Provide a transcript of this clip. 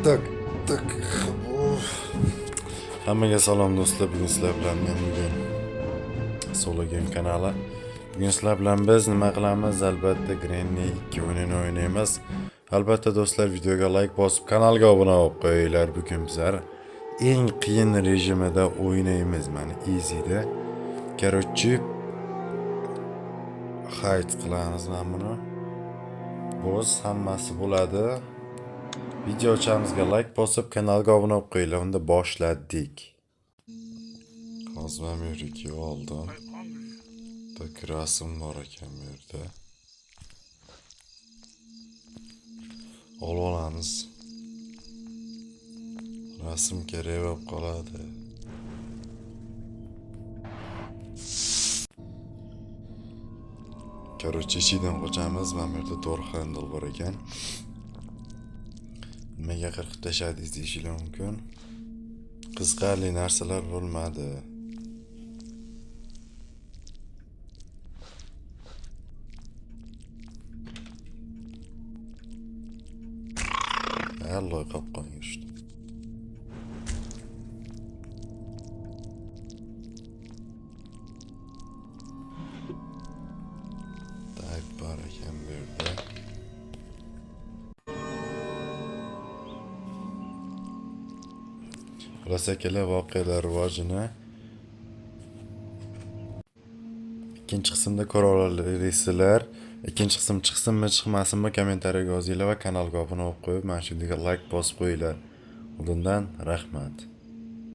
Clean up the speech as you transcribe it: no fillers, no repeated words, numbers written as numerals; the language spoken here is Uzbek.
Tak tak. Of. Hammaga salom do'stlar. Bugun sizlar bilan men Solo Game kanali. Bugun sizlar bilan biz nima qilamiz? Albatta Granny 2 o'yinini o'ynaymiz. Albatta do'stlar, videoga like bosib kanalga obuna bo'lib qo'yinglar. Bugun bizlar eng qiyin rejimida o'ynaymiz. Mana easy'da. Короче, hide qilamiz mana buni. Bo'z hammasi bo'ladi. Videochamizga like bosib kanalga obuna bo'lib qo'yinglar. Unda boshladik. Qozma muriki oldim. Tak rasm bor ekan bu yerda. Olib olamiz. Rasm kerak bo'lib qoladi. Короче, ichidan qochamiz. Mana bu yerda door handle bor ekan. Nimaga qirqib tashladingiz deyishinglar mumkin. Qiziqarli narsalar bo'lmadi. Alloy qopqonga tushdi. Tak bor ekan bu yerda. Rasakala voqealar rivojini ikkinchi qismda ko'ra olasizlar. Ikkinchi qism chiqsinmi, chiqmasinmi kommentariyaga yozinglar va kanalga obuna bo'lib qo'yib, mana shu yerga like bosib qo'yinglar. Bundan rahmat.